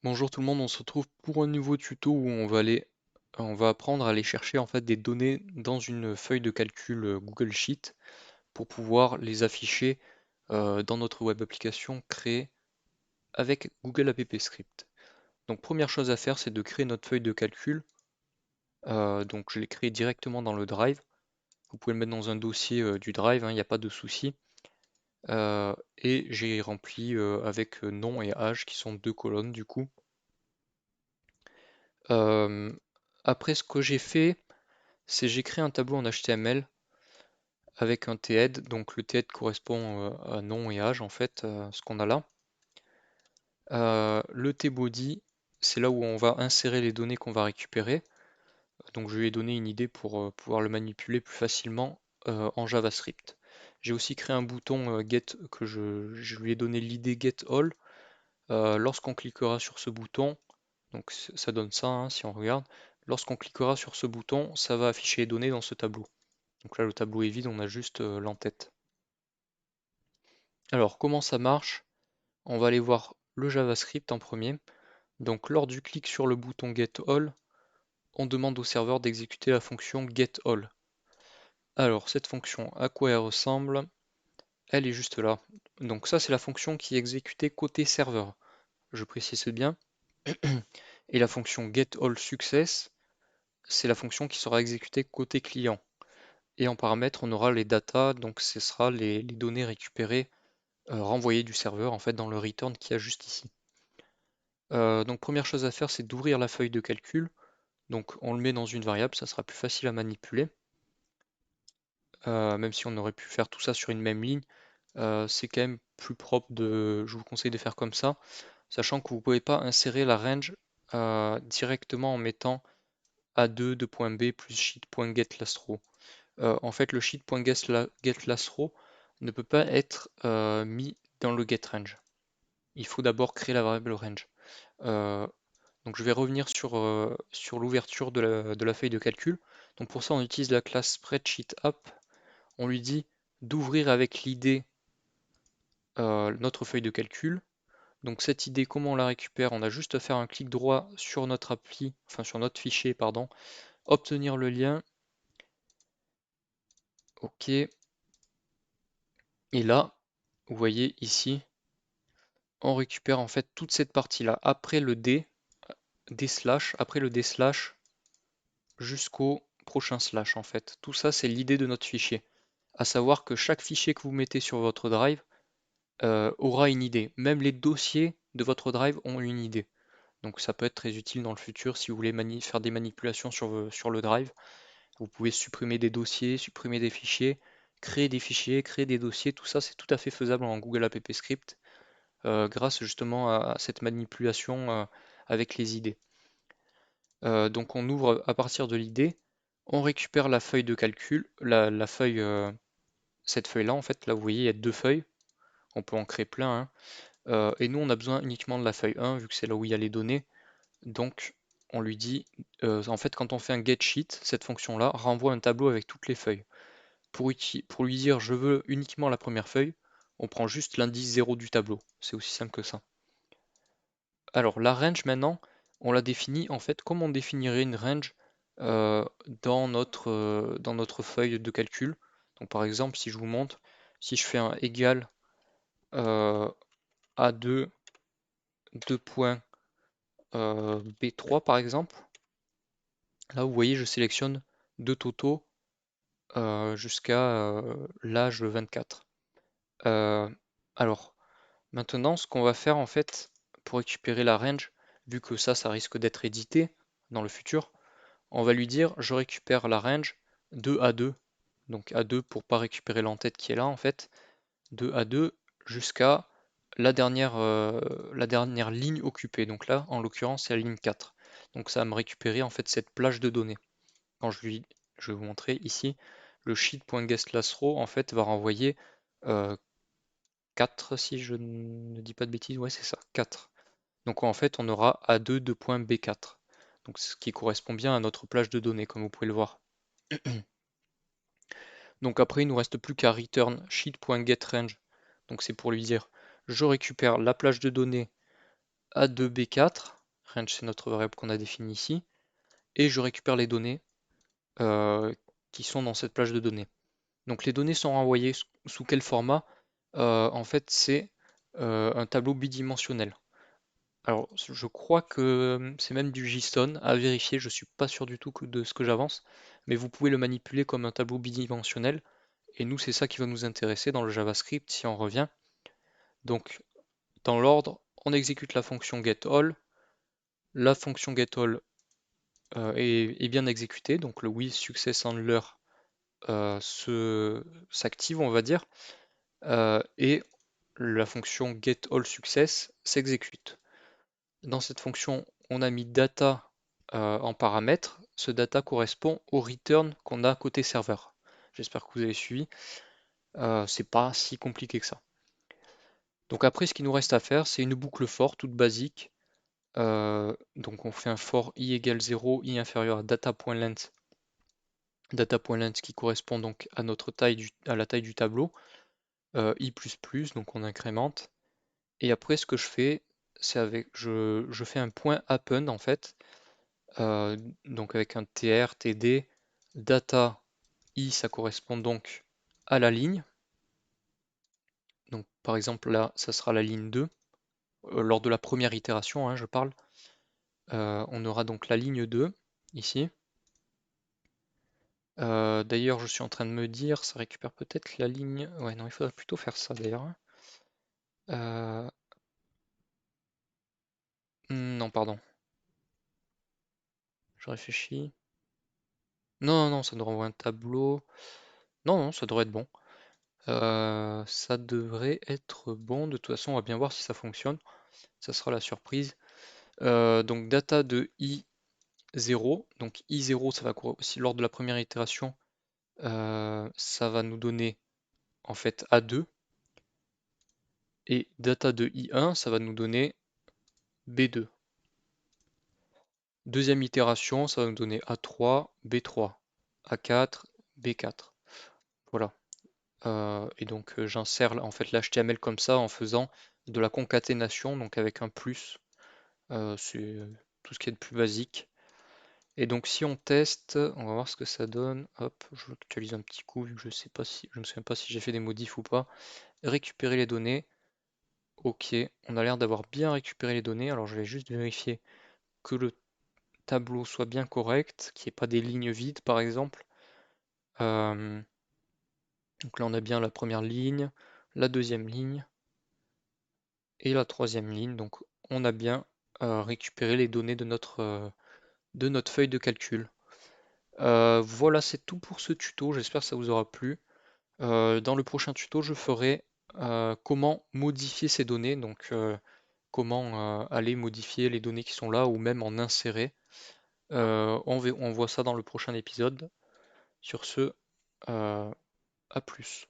Bonjour tout le monde, on se retrouve pour un nouveau tuto où on va apprendre à aller chercher en fait des données dans une feuille de calcul Google Sheet pour pouvoir les afficher dans notre web application créée avec Google App Script. Donc première chose à faire, c'est de créer notre feuille de calcul. Donc je l'ai créée directement dans le Drive. Vous pouvez le mettre dans un dossier du Drive, il n'y a pas de souci. Et j'ai rempli avec nom et âge qui sont deux colonnes du coup. Euh, Après, ce que j'ai fait, c'est j'ai créé un tableau en HTML avec un THEAD. Donc le THEAD correspond à nom et âge en fait, ce qu'on a là. Le tbody, c'est là où on va insérer les données qu'on va récupérer. Donc je lui ai donné une idée pour pouvoir le manipuler plus facilement en JavaScript. J'ai aussi créé un bouton Get que je lui ai donné l'idée Get All. Lorsqu'on cliquera sur ce bouton, donc ça donne ça hein, si on regarde, lorsqu'on cliquera sur ce bouton, ça va afficher les données dans ce tableau. Donc là, le tableau est vide, on a juste l'entête. Alors, comment ça marche? On va aller voir le JavaScript en premier. Donc, lors du clic sur le bouton getAll, on demande au serveur d'exécuter la fonction getAll. Alors, cette fonction, à quoi elle ressemble? Elle est juste là. Donc ça, c'est la fonction qui est exécutée côté serveur. Je précise bien. Et la fonction getAllSuccess, c'est la fonction qui sera exécutée côté client. Et en paramètre, on aura les data, donc ce sera les données récupérées renvoyées du serveur en fait dans le return qu'il y a juste ici. Donc première chose à faire, c'est d'ouvrir la feuille de calcul. Donc on le met dans une variable, ça sera plus facile à manipuler. Même si on aurait pu faire tout ça sur une même ligne, c'est quand même plus propre je vous conseille de faire comme ça, sachant que vous ne pouvez pas insérer la range directement en mettant A2 de point B plus sheet.getLastRow. En fait, le sheet.getLastRow ne peut pas être mis dans le getRange. Il faut d'abord créer la variable range. Euh, donc je vais revenir sur l'ouverture de la feuille de calcul. Donc pour ça, on utilise la classe SpreadsheetApp. On lui dit d'ouvrir avec l'idée notre feuille de calcul. Donc cette idée, comment on la récupère? On a juste à faire un clic droit sur notre appli, enfin sur notre fichier, pardon, obtenir le lien. OK. Et là, vous voyez ici, on récupère en fait toute cette partie-là après le après le D slash jusqu'au prochain slash en fait. Tout ça, c'est l'idée de notre fichier. À savoir que chaque fichier que vous mettez sur votre drive aura une idée. Même les dossiers de votre drive ont une idée. Donc ça peut être très utile dans le futur si vous voulez faire des manipulations sur le drive. Vous pouvez supprimer des dossiers, supprimer des fichiers, créer des dossiers. Tout ça, c'est tout à fait faisable en Google App Script grâce justement à cette manipulation avec les idées. Donc on ouvre à partir de l'idée, on récupère la feuille de calcul, la feuille, cette feuille-là en fait, là vous voyez il y a deux feuilles, on peut en créer plein, hein. Et nous on a besoin uniquement de la feuille 1 vu que c'est là où il y a les données, donc on lui dit, en fait quand on fait un getSheet, cette fonction-là renvoie un tableau avec toutes les feuilles. Pour lui dire je veux uniquement la première feuille, on prend juste l'indice 0 du tableau, c'est aussi simple que ça. Alors la range maintenant, on la définit en fait comme on définirait une range dans notre feuille de calcul. Donc par exemple, si je vous montre, si je fais un égal A2 2 B3 par exemple, là vous voyez je sélectionne deux totaux jusqu'à l'âge 24. Euh, alors maintenant ce qu'on va faire en fait pour récupérer la range, vu que ça risque d'être édité dans le futur, on va lui dire je récupère la range de A2, donc A2 pour pas récupérer l'entête qui est là en fait, de A2 jusqu'à la dernière ligne occupée. Donc là, en l'occurrence, c'est la ligne 4. Donc ça va me récupérer en fait cette plage de données. Quand je vais vous montrer ici, le sheet.getLastRow en fait va renvoyer 4 si je ne dis pas de bêtises, ouais c'est ça, 4. Donc en fait on aura A2 2.B4. Donc ce qui correspond bien à notre plage de données comme vous pouvez le voir. Donc après, il nous reste plus qu'à return sheet.getRange. Donc c'est pour lui dire, je récupère la plage de données A2B4, range c'est notre variable qu'on a définie ici, et je récupère les données qui sont dans cette plage de données. Donc les données sont renvoyées sous quel format? En fait, c'est un tableau bidimensionnel. Alors, je crois que c'est même du JSON à vérifier, je suis pas sûr du tout de ce que j'avance, mais vous pouvez le manipuler comme un tableau bidimensionnel, et nous, c'est ça qui va nous intéresser dans le JavaScript si on revient. Donc, dans l'ordre, on exécute la fonction getAll. La fonction getAll est bien exécutée, donc le WithSuccessHandler s'active, on va dire, et la fonction getAllSuccess s'exécute. Dans cette fonction, on a mis data en paramètre. Ce data correspond au return qu'on a côté serveur. J'espère que vous avez suivi. C'est pas si compliqué que ça. Donc après, ce qu'il nous reste à faire, c'est une boucle for toute basique. Donc on fait un for i égale 0, i inférieur à data.length. Data.length qui correspond donc à notre taille à la taille du tableau. I++, donc on incrémente. Et après, ce que je fais, c'est je fais un point append en fait. Donc avec un tr, td, data i, ça correspond donc à la ligne. Donc par exemple là, ça sera la ligne 2. Lors de la première itération, hein, je parle. On aura donc la ligne 2 ici. D'ailleurs, je suis en train de me dire, ça récupère peut-être la ligne. Ouais, non, il faudrait plutôt faire ça d'ailleurs. Euh, non, pardon, je réfléchis. Non, non, ça nous renvoie un tableau. Non, non, ça devrait être bon. Ça devrait être bon. De toute façon, on va bien voir si ça fonctionne. Ça sera la surprise. Donc data de i0. Donc i0, ça va si lors de la première itération, ça va nous donner en fait A2. Et data de i1, ça va nous donner B2. Deuxième itération, ça va nous donner A3, B3, A4, B4. Voilà. Et donc j'insère en fait l'HTML comme ça en faisant de la concaténation, donc avec un plus. C'est tout ce qui est de plus basique. Et donc si on teste, on va voir ce que ça donne. Hop, je l'actualise un petit coup vu que je sais pas si, je me souviens pas si j'ai fait des modifs ou pas. Récupérer les données. Ok, on a l'air d'avoir bien récupéré les données. Alors je vais juste vérifier que le tableau soit bien correct, qu'il n'y ait pas des lignes vides par exemple. Euh, donc là on a bien la première ligne, la deuxième ligne et la troisième ligne. Donc on a bien récupéré les données de notre feuille de calcul. Voilà, c'est tout pour ce tuto. J'espère que ça vous aura plu. Dans le prochain tuto, je ferai comment modifier ces données, donc comment aller modifier les données qui sont là ou même en insérer. On voit ça dans le prochain épisode. Sur ce, à plus.